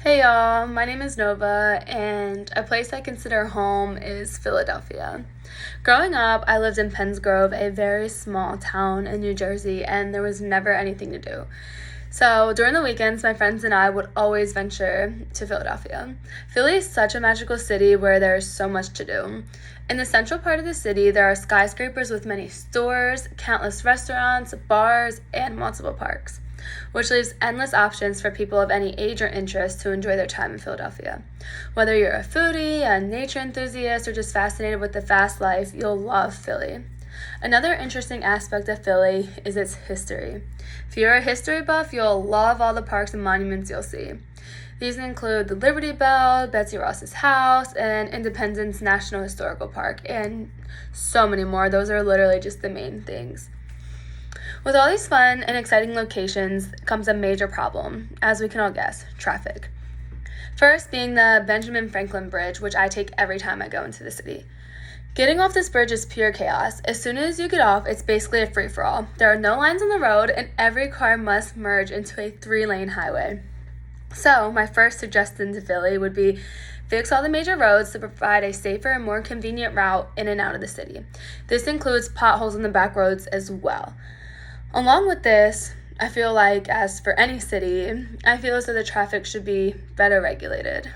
Hey y'all, my name is Nova, and a place I consider home is Philadelphia. Growing up, I lived in Penns Grove, a very small town in New Jersey, and there was never anything to do. So during the weekends, my friends and I would always venture to Philadelphia. Philly is such a magical city where there's so much to do. In the central part of the city, there are skyscrapers with many stores, countless restaurants, bars, and multiple parks, which leaves endless options for people of any age or interest to enjoy their time in Philadelphia. Whether you're a foodie, a nature enthusiast, or just fascinated with the fast life, you'll love Philly. Another interesting aspect of Philly is its history. If you're a history buff, you'll love all the parks and monuments you'll see. These include the Liberty Bell, Betsy Ross's house, and Independence National Historical Park, and so many more. Those are literally just the main things. With all these fun and exciting locations comes a major problem, as we can all guess, traffic. First being the Benjamin Franklin Bridge, which I take every time I go into the city. Getting off this bridge is pure chaos. As soon as you get off, it's basically a free-for-all. There are no lines on the road, and every car must merge into a 3-lane highway. So, my first suggestion to Philly would be fix all the major roads to provide a safer and more convenient route in and out of the city. This includes potholes in the back roads as well. Along with this, I feel like, as for any city, I feel as though the traffic should be better regulated.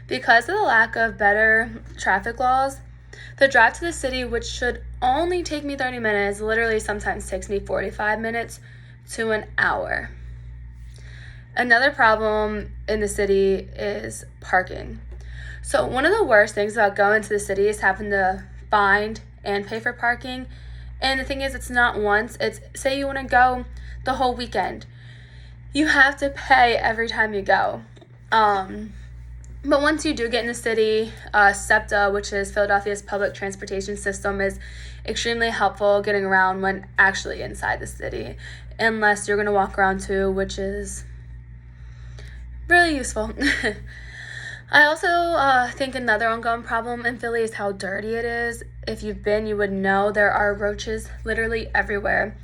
Because of the lack of better traffic laws, the drive to the city, which should only take me 30 minutes, literally sometimes takes me 45 minutes to an hour. Another problem in the city is parking. So one of the worst things about going to the city is having to find and pay for parking. And the thing is, it's not once. It's, say you want to go the whole weekend. You have to pay every time you go. But once you do get in the city, SEPTA, which is Philadelphia's public transportation system, is extremely helpful getting around when actually inside the city, unless you're going to walk around too, which is really useful. I also think another ongoing problem in Philly is how dirty it is. If you've been, you would know there are roaches literally everywhere.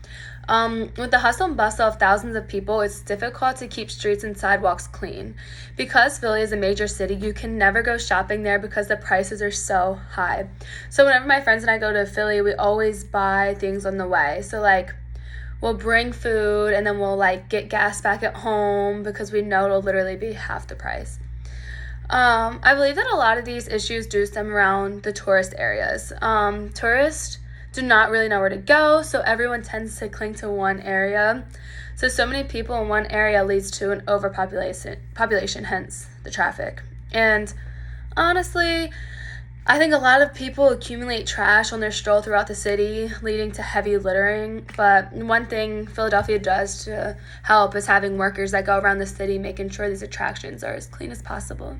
With the hustle and bustle of thousands of people, it's difficult to keep streets and sidewalks clean. Because Philly is a major city, you can never go shopping there because the prices are so high. So whenever my friends and I go to Philly, we always buy things on the way. So we'll bring food and then we'll get gas back at home because we know it'll literally be half the price. I believe that a lot of these issues do stem around the tourist areas. Tourists do not really know where to go, so everyone tends to cling to one area. So many people in one area leads to an overpopulation, hence the traffic. And honestly, I think a lot of people accumulate trash on their stroll throughout the city, leading to heavy littering. But one thing Philadelphia does to help is having workers that go around the city making sure these attractions are as clean as possible.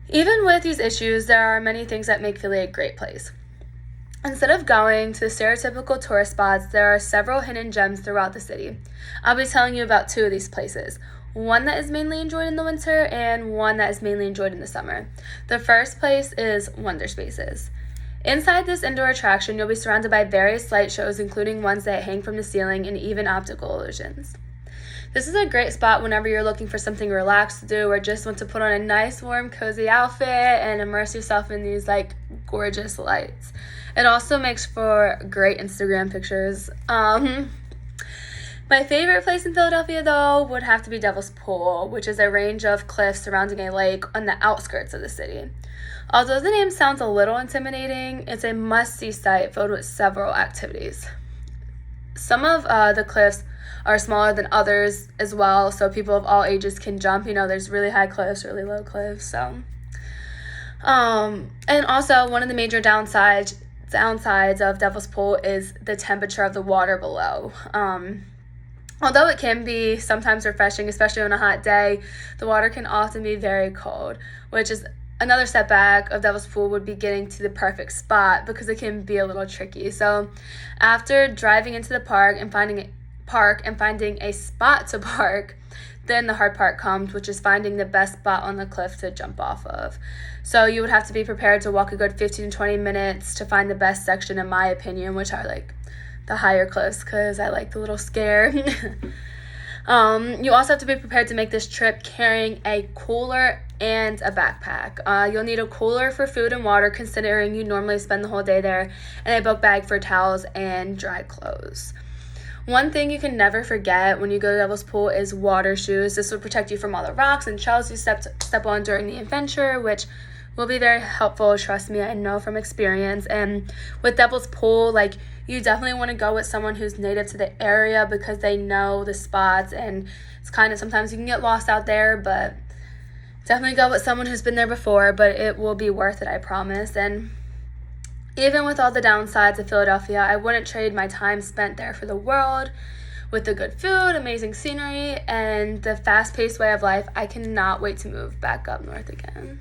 Even with these issues, there are many things that make Philly a great place. Instead of going to the stereotypical tourist spots, there are several hidden gems throughout the city. I'll be telling you about 2 of these places. One that is mainly enjoyed in the winter and one that is mainly enjoyed in the summer. The first place is Wonder Spaces. Inside this indoor attraction, you'll be surrounded by various light shows, including ones that hang from the ceiling and even optical illusions. This is a great spot whenever you're looking for something relaxed to do or just want to put on a nice, warm, cozy outfit and immerse yourself in these gorgeous lights. It also makes for great Instagram pictures. My favorite place in Philadelphia, though, would have to be Devil's Pool, which is a range of cliffs surrounding a lake on the outskirts of the city. Although the name sounds a little intimidating, it's a must-see site filled with several activities. Some of the cliffs are smaller than others as well, so people of all ages can jump. There's really high cliffs, really low cliffs. And also, one of the major downsides of Devil's Pool is the temperature of the water below. Although it can be sometimes refreshing, especially on a hot day, the water can often be very cold, which is another setback of Devil's Pool would be getting to the perfect spot because it can be a little tricky. So after driving into the park and finding a spot to park, then the hard part comes, which is finding the best spot on the cliff to jump off of. So you would have to be prepared to walk a good 15 to 20 minutes to find the best section, in my opinion, which are the higher cliffs, because I like the little scare. You also have to be prepared to make this trip carrying a cooler and a backpack. You'll need a cooler for food and water, considering you normally spend the whole day there, and a book bag for towels and dry clothes. One thing you can never forget when you go to Devil's Pool is water shoes. This will protect you from all the rocks and shells you step on during the adventure, which will be very helpful. Trust me, I know from experience. And with Devil's Pool, like, you definitely want to go with someone who's native to the area because they know the spots, and it's kind of, sometimes you can get lost out there, but definitely go with someone who's been there before. But it will be worth it, I promise. And even with all the downsides of Philadelphia, I wouldn't trade my time spent there for the world. With the good food, amazing scenery, and the fast-paced way of life, I cannot wait to move back up north again.